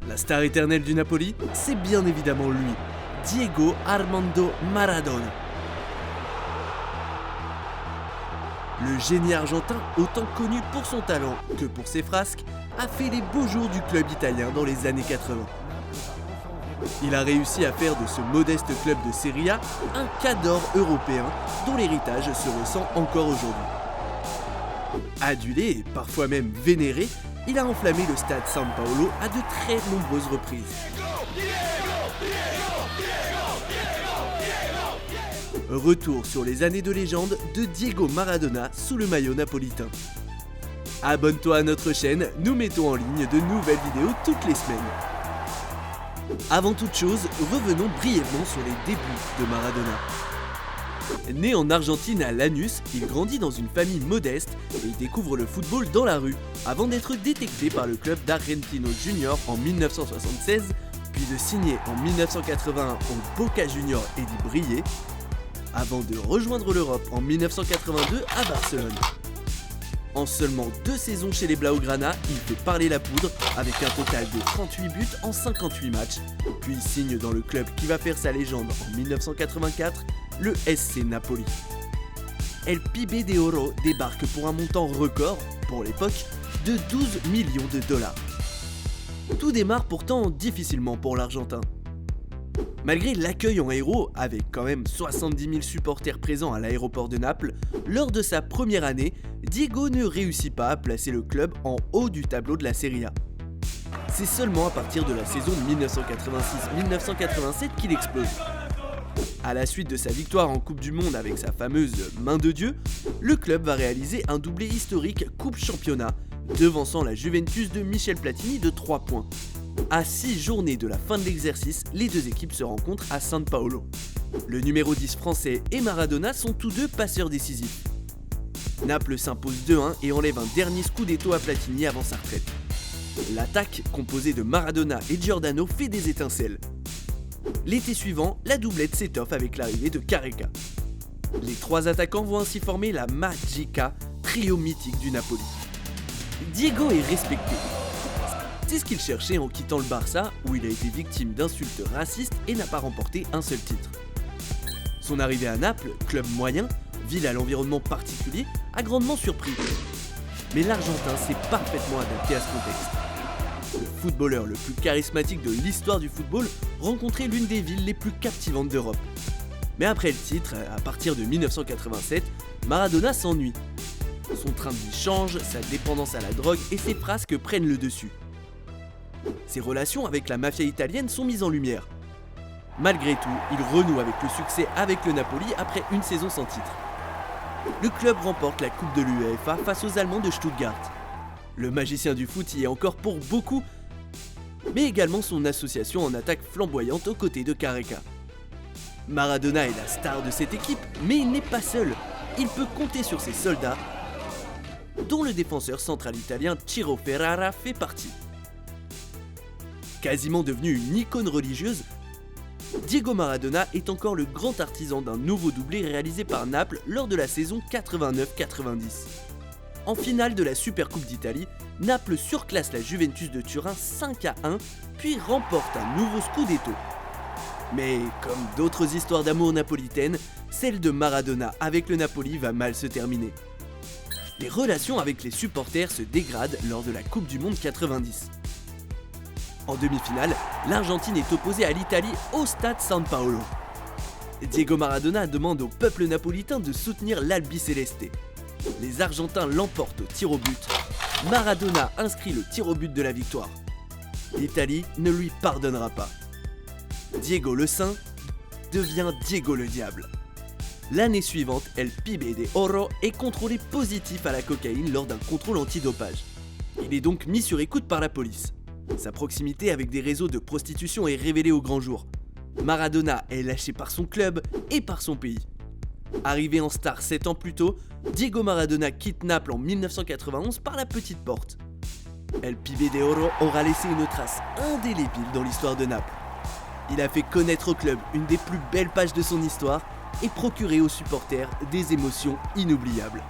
La star éternelle du Napoli, c'est bien évidemment lui, Diego Armando Maradona. Le génie argentin, autant connu pour son talent que pour ses frasques, a fait les beaux jours du club italien dans les années 80. Il a réussi à faire de ce modeste club de Serie A un cadre européen dont l'héritage se ressent encore aujourd'hui. Adulé et parfois même vénéré, il a enflammé le stade San Paolo à de très nombreuses reprises. Retour sur les années de légende de Diego Maradona sous le maillot napolitain. Abonne-toi à notre chaîne, nous mettons en ligne de nouvelles vidéos toutes les semaines. Avant toute chose, revenons brièvement sur les débuts de Maradona. Né en Argentine à Lanús, il grandit dans une famille modeste et découvre le football dans la rue, avant d'être détecté par le club d'Argentino Junior en 1976, puis de signer en 1981 au Boca Junior et d'y briller, avant de rejoindre l'Europe en 1982 à Barcelone. En seulement 2 saisons chez les Blaugrana, il fait parler la poudre avec un total de 38 buts en 58 matchs, puis signe dans le club qui va faire sa légende en 1984, le SC Napoli. El Pibe de Oro débarque pour un montant record, pour l'époque, de 12 millions de dollars. Tout démarre pourtant difficilement pour l'Argentin. Malgré l'accueil en héros, avec quand même 70 000 supporters présents à l'aéroport de Naples, lors de sa première année, Diego ne réussit pas à placer le club en haut du tableau de la Serie A. C'est seulement à partir de la saison 1986-1987 qu'il explose. À la suite de sa victoire en Coupe du Monde avec sa fameuse main de Dieu, le club va réaliser un doublé historique Coupe-Championnat, devançant la Juventus de Michel Platini de 3 points. À 6 journées de la fin de l'exercice, les deux équipes se rencontrent à San Paolo. Le numéro 10 français et Maradona sont tous deux passeurs décisifs. Naples s'impose 2-1 et enlève un dernier scudetto à Platini avant sa retraite. L'attaque, composée de Maradona et Giordano, fait des étincelles. L'été suivant, la doublette s'étoffe avec l'arrivée de Careca. Les 3 attaquants vont ainsi former la Magica, trio mythique du Napoli. Diego est respecté. C'est ce qu'il cherchait en quittant le Barça, où il a été victime d'insultes racistes et n'a pas remporté un seul titre. Son arrivée à Naples, club moyen, ville à l'environnement particulier, a grandement surpris. Mais l'Argentin s'est parfaitement adapté à ce contexte. Le footballeur le plus charismatique de l'histoire du football rencontrait l'une des villes les plus captivantes d'Europe. Mais après le titre, à partir de 1987, Maradona s'ennuie. Son train de vie change, sa dépendance à la drogue et ses frasques prennent le dessus. Ses relations avec la mafia italienne sont mises en lumière. Malgré tout, il renoue avec le succès avec le Napoli après une saison sans titre. Le club remporte la Coupe de l'UEFA face aux Allemands de Stuttgart. Le magicien du foot y est encore pour beaucoup, mais également son association en attaque flamboyante aux côtés de Careca. Maradona est la star de cette équipe, mais il n'est pas seul. Il peut compter sur ses soldats, dont le défenseur central italien Ciro Ferrara fait partie. Quasiment devenu une icône religieuse, Diego Maradona est encore le grand artisan d'un nouveau doublé réalisé par Naples lors de la saison 89-90. En finale de la Supercoupe d'Italie, Naples surclasse la Juventus de Turin 5-1, puis remporte un nouveau scudetto. Mais comme d'autres histoires d'amour napolitaines, celle de Maradona avec le Napoli va mal se terminer. Les relations avec les supporters se dégradent lors de la Coupe du Monde 90. En demi-finale, l'Argentine est opposée à l'Italie au stade San Paolo. Diego Maradona demande au peuple napolitain de soutenir l'Albiceleste. Les Argentins l'emportent au tir au but. Maradona inscrit le tir au but de la victoire. L'Italie ne lui pardonnera pas. Diego le Saint devient Diego le Diable. L'année suivante, El Pibe de Oro est contrôlé positif à la cocaïne lors d'un contrôle antidopage. Il est donc mis sur écoute par la police. Sa proximité avec des réseaux de prostitution est révélée au grand jour. Maradona est lâché par son club et par son pays. Arrivé en star 7 ans plus tôt, Diego Maradona quitte Naples en 1991 par la petite porte. El Pibe de Oro aura laissé une trace indélébile dans l'histoire de Naples. Il a fait connaître au club une des plus belles pages de son histoire et procuré aux supporters des émotions inoubliables.